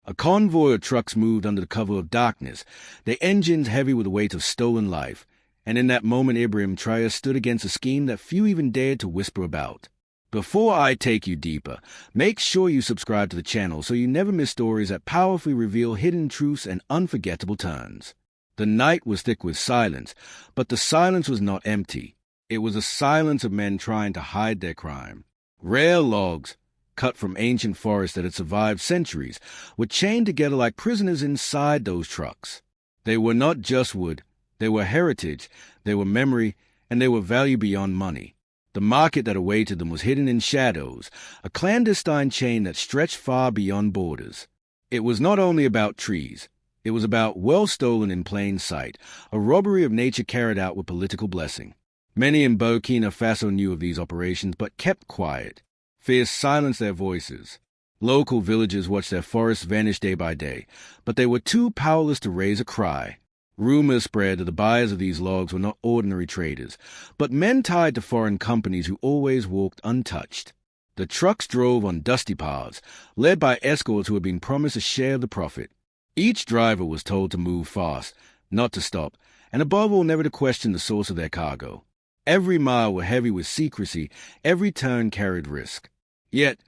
A convoy of trucks moved under the cover of darkness, their engines heavy with the weight of stolen life, and in that moment Ibrahim Traoré stood against a scheme that few even dared to whisper about. Before I take you deeper, make sure you subscribe to the channel so you never miss stories that powerfully reveal hidden truths and unforgettable turns. The night was thick with silence, but the silence was not empty. It was a silence of men trying to hide their crime. Rare logs, cut from ancient forests that had survived centuries, were chained together like prisoners inside those trucks. They were not just wood, they were heritage, they were memory, and they were value beyond money. The market that awaited them was hidden in shadows, a clandestine chain that stretched far beyond borders. It was not only about trees. It was about wealth stolen in plain sight, a robbery of nature carried out with political blessing. Many in Burkina Faso knew of these operations but kept quiet. Fear silenced their voices. Local villagers watched their forests vanish day by day, but they were too powerless to raise a cry. Rumors spread that the buyers of these logs were not ordinary traders, but men tied to foreign companies who always walked untouched. The trucks drove on dusty paths, led by escorts who had been promised a share of the profit. Each driver was told to move fast, not to stop, and above all never to question the source of their cargo. Every mile were heavy with secrecy, every turn carried risk. Yet,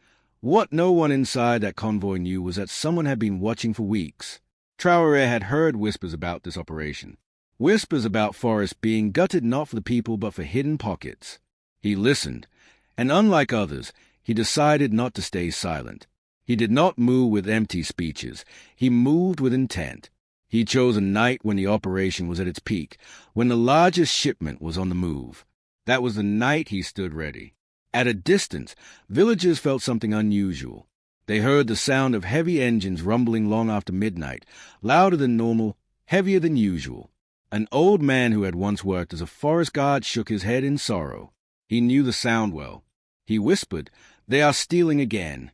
what no one inside that convoy knew was that someone had been watching for weeks. Traoré had heard whispers about this operation. Whispers about forests being gutted not for the people but for hidden pockets. He listened, and unlike others, he decided not to stay silent. He did not move with empty speeches. He moved with intent. He chose a night when the operation was at its peak, when the largest shipment was on the move. That was the night he stood ready. At a distance, villagers felt something unusual. They heard the sound of heavy engines rumbling long after midnight, louder than normal, heavier than usual. An old man who had once worked as a forest guard shook his head in sorrow. He knew the sound well. He whispered, "They are stealing again."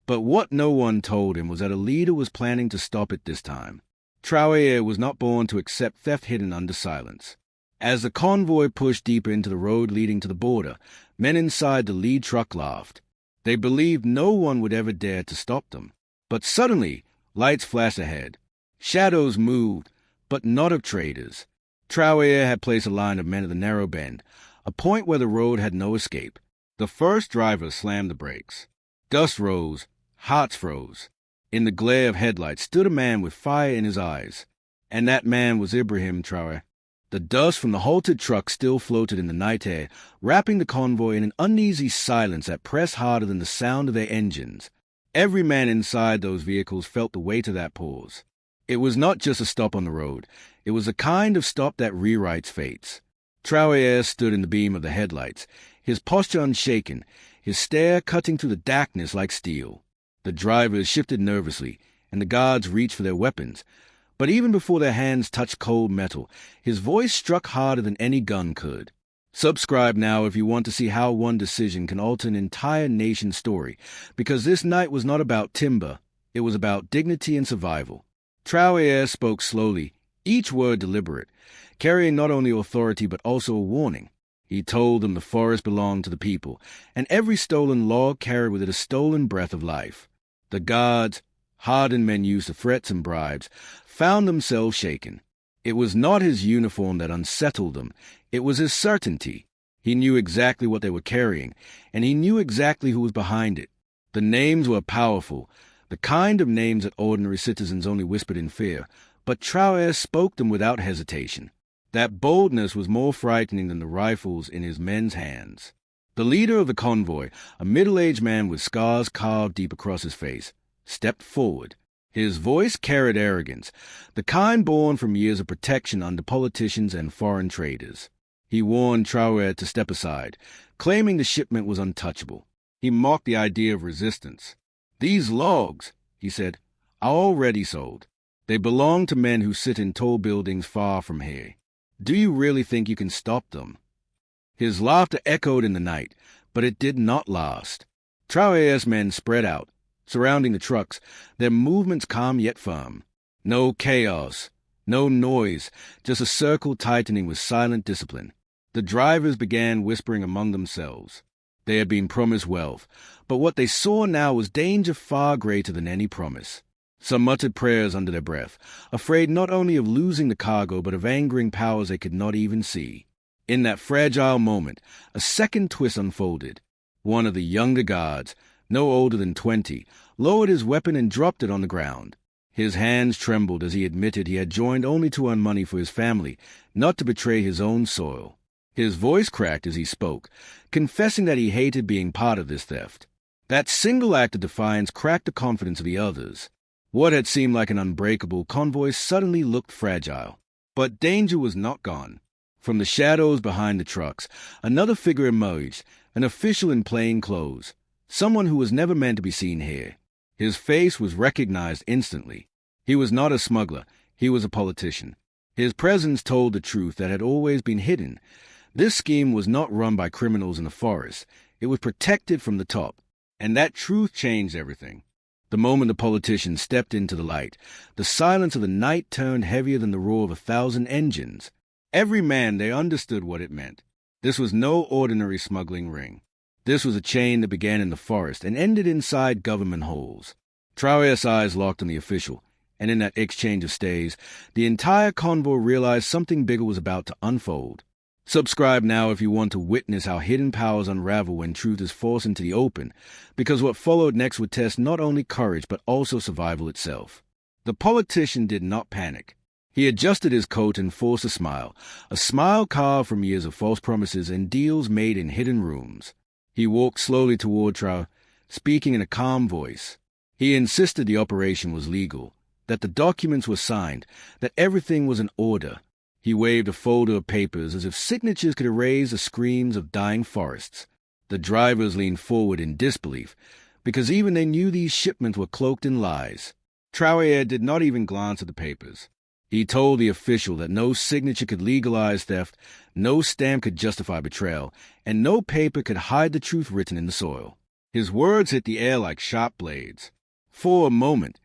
But what no one told him was that a leader was planning to stop it this time. Traoré was not born to accept theft hidden under silence. As the convoy pushed deeper into the road leading to the border, men inside the lead truck laughed. They believed no one would ever dare to stop them. But suddenly, lights flashed ahead. Shadows moved, but not of traders. Traoré had placed a line of men at the narrow bend, a point where the road had no escape. The first driver slammed the brakes. Dust rose, hearts froze. In the glare of headlights stood a man with fire in his eyes, and that man was Ibrahim Traoré. The dust from the halted truck still floated in the night air, wrapping the convoy in an uneasy silence that pressed harder than the sound of their engines. Every man inside those vehicles felt the weight of that pause. It was not just a stop on the road. It was a kind of stop that rewrites fates. Traoré stood in the beam of the headlights, his posture unshaken, his stare cutting through the darkness like steel. The drivers shifted nervously, and the guards reached for their weapons. But even before their hands touched cold metal, his voice struck harder than any gun could. Subscribe now if you want to see how one decision can alter an entire nation's story, because this night was not about timber, it was about dignity and survival. Traoré spoke slowly, each word deliberate, carrying not only authority but also a warning. He told them the forest belonged to the people, and every stolen log carried with it a stolen breath of life. The guards, hardened men used to threats and bribes, found themselves shaken. It was not his uniform that unsettled them, it was his certainty. He knew exactly what they were carrying, and he knew exactly who was behind it. The names were powerful, the kind of names that ordinary citizens only whispered in fear, but Traoré spoke them without hesitation. That boldness was more frightening than the rifles in his men's hands. The leader of the convoy, a middle-aged man with scars carved deep across his face, stepped forward. His voice carried arrogance, the kind born from years of protection under politicians and foreign traders. He warned Traoré to step aside, claiming the shipment was untouchable. He mocked the idea of resistance. "These logs," he said, "are already sold. They belong to men who sit in tall buildings far from here. Do you really think you can stop them?" His laughter echoed in the night, but it did not last. Traoré's men spread out, surrounding the trucks, their movements calm yet firm. No chaos, no noise, just a circle tightening with silent discipline. The drivers began whispering among themselves. They had been promised wealth, but what they saw now was danger far greater than any promise. Some muttered prayers under their breath, afraid not only of losing the cargo but of angering powers they could not even see. In that fragile moment, a second twist unfolded. One of the younger guards, no older than 20, lowered his weapon and dropped it on the ground. His hands trembled as he admitted he had joined only to earn money for his family, not to betray his own soil. His voice cracked as he spoke, confessing that he hated being part of this theft. That single act of defiance cracked the confidence of the others. What had seemed like an unbreakable convoy suddenly looked fragile. But danger was not gone. From the shadows behind the trucks, another figure emerged, an official in plain clothes, someone who was never meant to be seen here. His face was recognized instantly. He was not a smuggler, he was a politician. His presence told the truth that had always been hidden. This scheme was not run by criminals in the forest. It was protected from the top. And that truth changed everything. The moment the politician stepped into the light, the silence of the night turned heavier than the roar of 1,000 engines. Every man there understood what it meant. This was no ordinary smuggling ring. This was a chain that began in the forest and ended inside government holes. Traoré's eyes locked on the official, and in that exchange of stays, the entire convoy realized something bigger was about to unfold. Subscribe now if you want to witness how hidden powers unravel when truth is forced into the open, because what followed next would test not only courage but also survival itself. The politician did not panic. He adjusted his coat and forced a smile carved from years of false promises and deals made in hidden rooms. He walked slowly toward Traoré, speaking in a calm voice. He insisted the operation was legal, that the documents were signed, that everything was in order. He waved a folder of papers as if signatures could erase the screams of dying forests. The drivers leaned forward in disbelief, because even they knew these shipments were cloaked in lies. Traoré did not even glance at the papers. He told the official that no signature could legalize theft, no stamp could justify betrayal, and no paper could hide the truth written in the soil. His words hit the air like sharp blades. For a moment,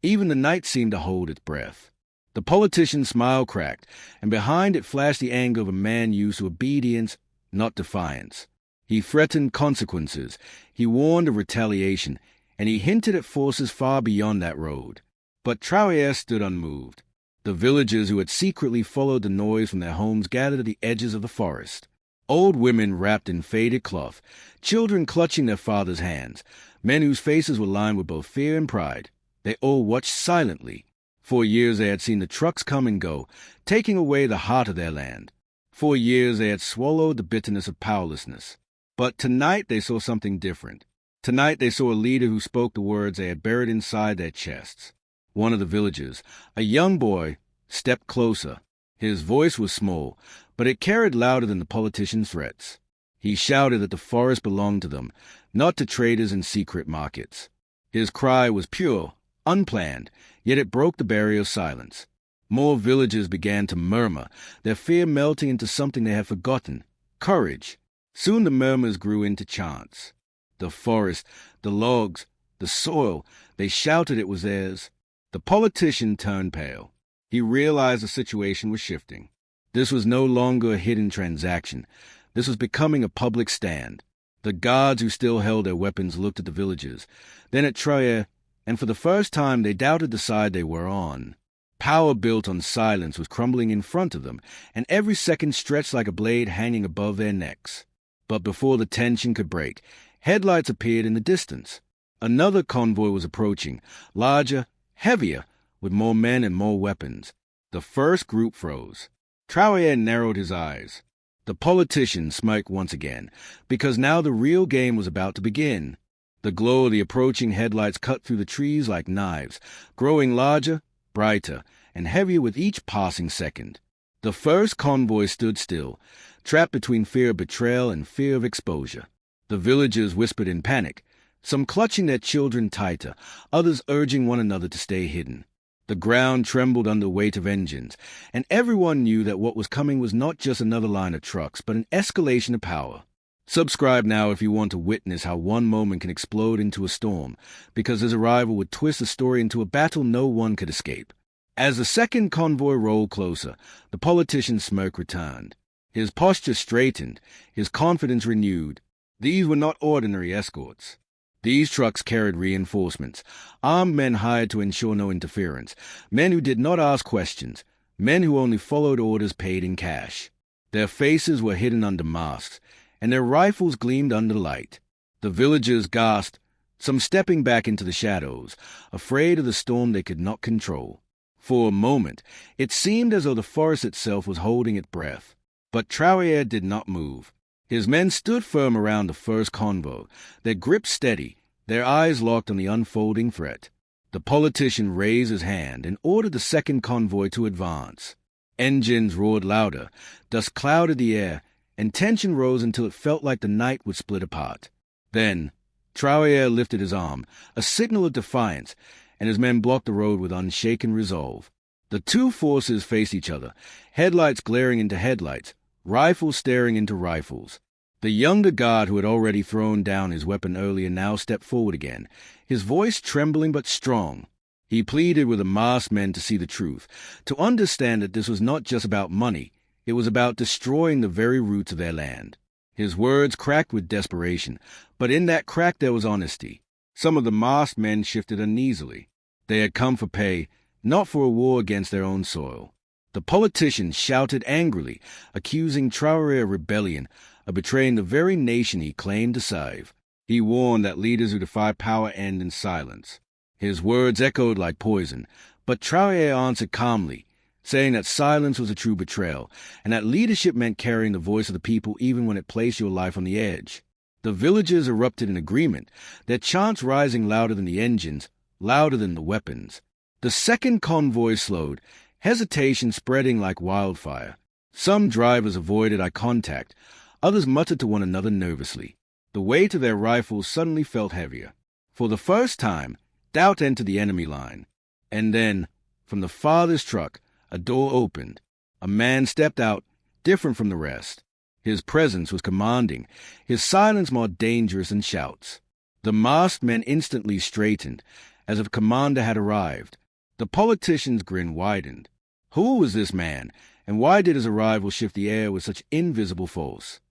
even the night seemed to hold its breath. The politician's smile cracked, and behind it flashed the anger of a man used to obedience, not defiance. He threatened consequences, he warned of retaliation, and he hinted at forces far beyond that road. But Traoré stood unmoved. The villagers who had secretly followed the noise from their homes gathered at the edges of the forest. Old women wrapped in faded cloth, children clutching their fathers' hands, men whose faces were lined with both fear and pride. They all watched silently. For years they had seen the trucks come and go, taking away the heart of their land. For years they had swallowed the bitterness of powerlessness. But tonight they saw something different. Tonight they saw a leader who spoke the words they had buried inside their chests. One of the villagers, a young boy, stepped closer. His voice was small, but it carried louder than the politician's threats. He shouted that the forest belonged to them, not to traders in secret markets. His cry was pure, unplanned, yet it broke the barrier of silence. More villagers began to murmur, their fear melting into something they had forgotten, courage. Soon the murmurs grew into chants. The forest, the logs, the soil, they shouted it was theirs. The politician turned pale. He realized the situation was shifting. This was no longer a hidden transaction. This was becoming a public stand. The guards who still held their weapons looked at the villagers, then at Traoré, and for the first time they doubted the side they were on. Power built on silence was crumbling in front of them, and every second stretched like a blade hanging above their necks. But before the tension could break, headlights appeared in the distance. Another convoy was approaching, larger, heavier, with more men and more weapons. The first group froze. Traoré narrowed his eyes. The politician smirked once again, because now the real game was about to begin. The glow of the approaching headlights cut through the trees like knives, growing larger, brighter, and heavier with each passing second. The first convoy stood still, trapped between fear of betrayal and fear of exposure. The villagers whispered in panic, some clutching their children tighter, others urging one another to stay hidden. The ground trembled under the weight of engines, and everyone knew that what was coming was not just another line of trucks, but an escalation of power. Subscribe now if you want to witness how one moment can explode into a storm, because his arrival would twist the story into a battle no one could escape. As the second convoy rolled closer, the politician's smirk returned. His posture straightened, his confidence renewed. These were not ordinary escorts. These trucks carried reinforcements, armed men hired to ensure no interference, men who did not ask questions, men who only followed orders paid in cash. Their faces were hidden under masks, and their rifles gleamed under light. The villagers gasped, some stepping back into the shadows, afraid of the storm they could not control. For a moment, it seemed as though the forest itself was holding its breath. But Traoré did not move. His men stood firm around the first convoy, their grip steady, their eyes locked on the unfolding threat. The politician raised his hand and ordered the second convoy to advance. Engines roared louder, dust clouded the air, and tension rose until it felt like the night would split apart. Then, Traoré lifted his arm, a signal of defiance, and his men blocked the road with unshaken resolve. The two forces faced each other, headlights glaring into headlights, rifles staring into rifles. The younger guard who had already thrown down his weapon earlier now stepped forward again, his voice trembling but strong. He pleaded with the masked men to see the truth, to understand that this was not just about money, it was about destroying the very roots of their land. His words cracked with desperation, but in that crack there was honesty. Some of the masked men shifted uneasily. They had come for pay, not for a war against their own soil. The politician shouted angrily, accusing Traoré of rebellion, of betraying the very nation he claimed to save. He warned that leaders who defy power end in silence. His words echoed like poison, but Traoré answered calmly, saying that silence was a true betrayal, and that leadership meant carrying the voice of the people even when it placed your life on the edge. The villagers erupted in agreement, their chants rising louder than the engines, louder than the weapons. The second convoy slowed, hesitation spreading like wildfire. Some drivers avoided eye contact, others muttered to one another nervously. The weight of their rifles suddenly felt heavier. For the first time, doubt entered the enemy line. And then, from the farthest truck, a door opened. A man stepped out, different from the rest. His presence was commanding, his silence more dangerous than shouts. The masked men instantly straightened, as if a commander had arrived. The politician's grin widened. Who was this man, and why did his arrival shift the air with such invisible force?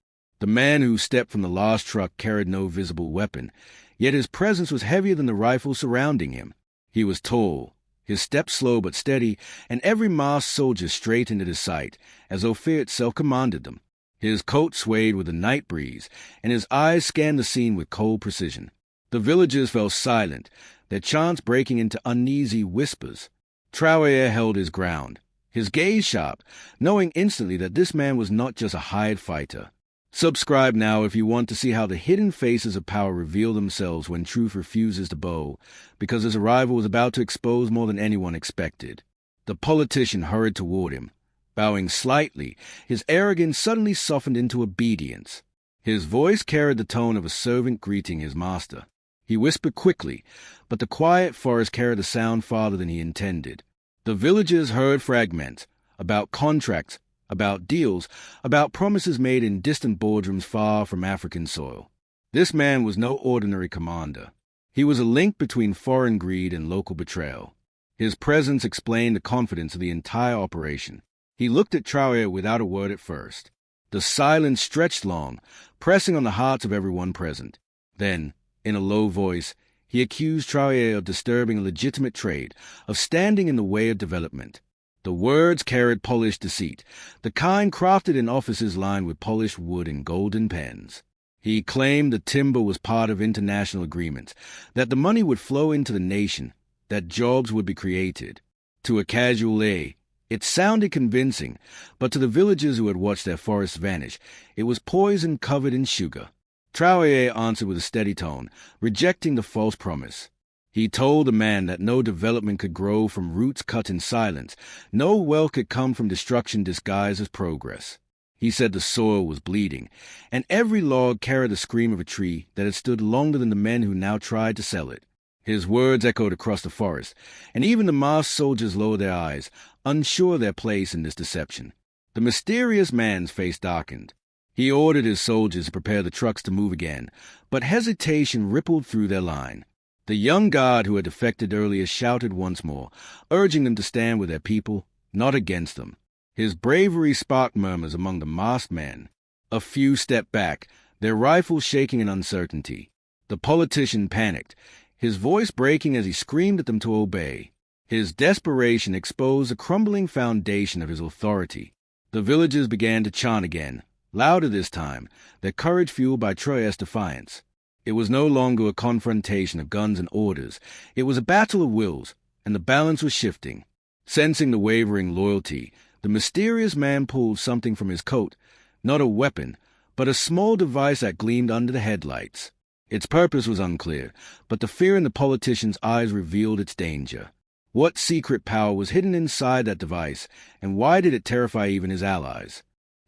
The man who stepped from the last truck carried no visible weapon, yet his presence was heavier than the rifles surrounding him. He was tall, his steps slow but steady, and every masked soldier straightened at his sight, as though fear itself commanded them. His coat swayed with the night breeze, and his eyes scanned the scene with cold precision. The villagers fell silent, their chants breaking into uneasy whispers. Traoré held his ground, his gaze sharp, knowing instantly that this man was not just a hired fighter. Subscribe now if you want to see how the hidden faces of power reveal themselves when truth refuses to bow, because his arrival was about to expose more than anyone expected. The politician hurried toward him. Bowing slightly, his arrogance suddenly softened into obedience. His voice carried the tone of a servant greeting his master. He whispered quickly, but the quiet forest carried the sound farther than he intended. The villagers heard fragments about contracts, about deals, about promises made in distant boardrooms far from African soil. This man was no ordinary commander. He was a link between foreign greed and local betrayal. His presence explained the confidence of the entire operation. He looked at Traoré without a word at first. The silence stretched long, pressing on the hearts of everyone present. Then, in a low voice, he accused Traoré of disturbing a legitimate trade, of standing in the way of development. The words carried polished deceit, the kind crafted in offices lined with polished wood and golden pens. He claimed the timber was part of international agreements, that the money would flow into the nation, that jobs would be created. To a casual eye, it sounded convincing, but to the villagers who had watched their forests vanish, it was poison covered in sugar. Traoré answered with a steady tone, rejecting the false promise. He told the man that no development could grow from roots cut in silence, no wealth could come from destruction disguised as progress. He said the soil was bleeding, and every log carried the scream of a tree that had stood longer than the men who now tried to sell it. His words echoed across the forest, and even the masked soldiers lowered their eyes, unsure of their place in this deception. The mysterious man's face darkened. He ordered his soldiers to prepare the trucks to move again, but hesitation rippled through their line. The young guard who had defected earlier shouted once more, urging them to stand with their people, not against them. His bravery sparked murmurs among the masked men. A few stepped back, their rifles shaking in uncertainty. The politician panicked, his voice breaking as he screamed at them to obey. His desperation exposed the crumbling foundation of his authority. The villagers began to chant again, louder this time, their courage fueled by Traoré's defiance. It was no longer a confrontation of guns and orders. It was a battle of wills, and the balance was shifting. Sensing the wavering loyalty, the mysterious man pulled something from his coat, not a weapon, but a small device that gleamed under the headlights. Its purpose was unclear, but the fear in the politician's eyes revealed its danger. What secret power was hidden inside that device, and why did it terrify even his allies?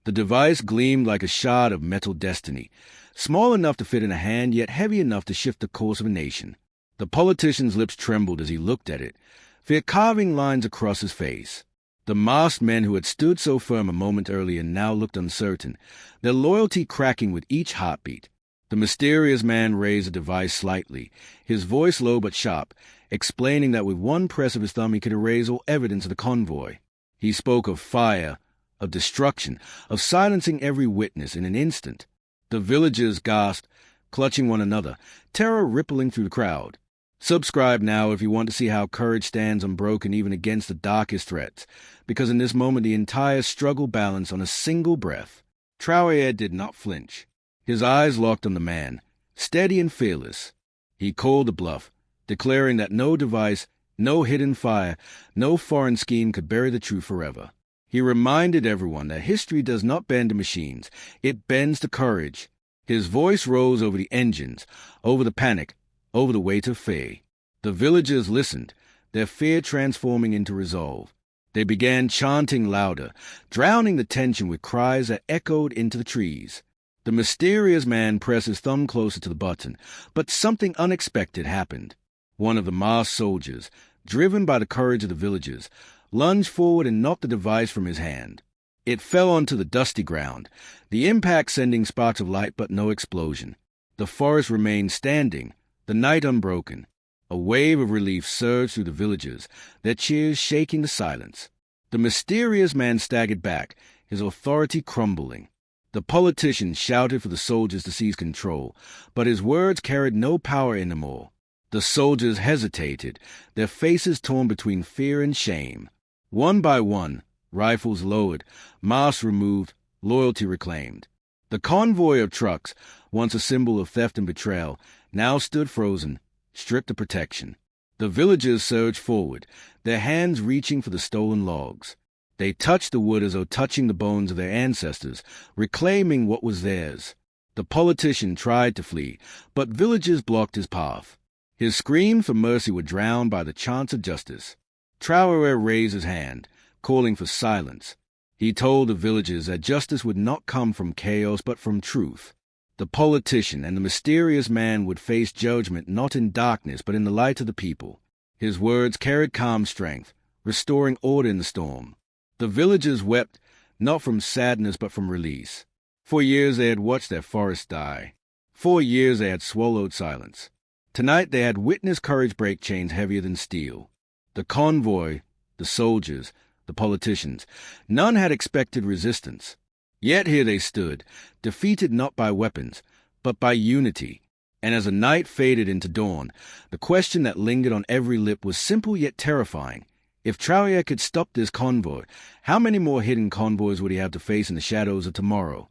The device gleamed like a shard of metal destiny, small enough to fit in a hand, yet heavy enough to shift the course of a nation. The politician's lips trembled as he looked at it, fear carving lines across his face. The masked men who had stood so firm a moment earlier now looked uncertain, their loyalty cracking with each heartbeat. The mysterious man raised the device slightly, his voice low but sharp, explaining that with one press of his thumb he could erase all evidence of the convoy. He spoke of fire, of destruction, of silencing every witness in an instant. The villagers gasped, clutching one another, terror rippling through the crowd. Subscribe now if you want to see how courage stands unbroken even against the darkest threats, because in this moment the entire struggle balanced on a single breath. Traoré did not flinch. His eyes locked on the man, steady and fearless. He called the bluff, declaring that no device, no hidden fire, no foreign scheme could bury the truth forever. He reminded everyone that history does not bend to machines, it bends to courage. His voice rose over the engines, over the panic, over the weight of fear. The villagers listened, their fear transforming into resolve. They began chanting louder, drowning the tension with cries that echoed into the trees. The mysterious man pressed his thumb closer to the button, but something unexpected happened. One of the masked soldiers, driven by the courage of the villagers, lunged forward and knocked the device from his hand. It fell onto the dusty ground, the impact sending sparks of light but no explosion. The forest remained standing, the night unbroken. A wave of relief surged through the villagers, their cheers shaking the silence. The mysterious man staggered back, his authority crumbling. The politician shouted for the soldiers to seize control, but his words carried no power anymore. The soldiers hesitated, their faces torn between fear and shame. One by one, rifles lowered, masks removed, loyalty reclaimed. The convoy of trucks, once a symbol of theft and betrayal, now stood frozen, stripped of protection. The villagers surged forward, their hands reaching for the stolen logs. They touched the wood as though touching the bones of their ancestors, reclaiming what was theirs. The politician tried to flee, but villagers blocked his path. His screams for mercy were drowned by the chants of justice. Traoré raised his hand, calling for silence. He told the villagers that justice would not come from chaos but from truth. The politician and the mysterious man would face judgment not in darkness but in the light of the people. His words carried calm strength, restoring order in the storm. The villagers wept, not from sadness but from release. For years they had watched their forests die. For years they had swallowed silence. Tonight they had witnessed courage break chains heavier than steel. The convoy, the soldiers, the politicians, none had expected resistance. Yet here they stood, defeated not by weapons, but by unity. And as the night faded into dawn, the question that lingered on every lip was simple yet terrifying. If Traoré could stop this convoy, how many more hidden convoys would he have to face in the shadows of tomorrow?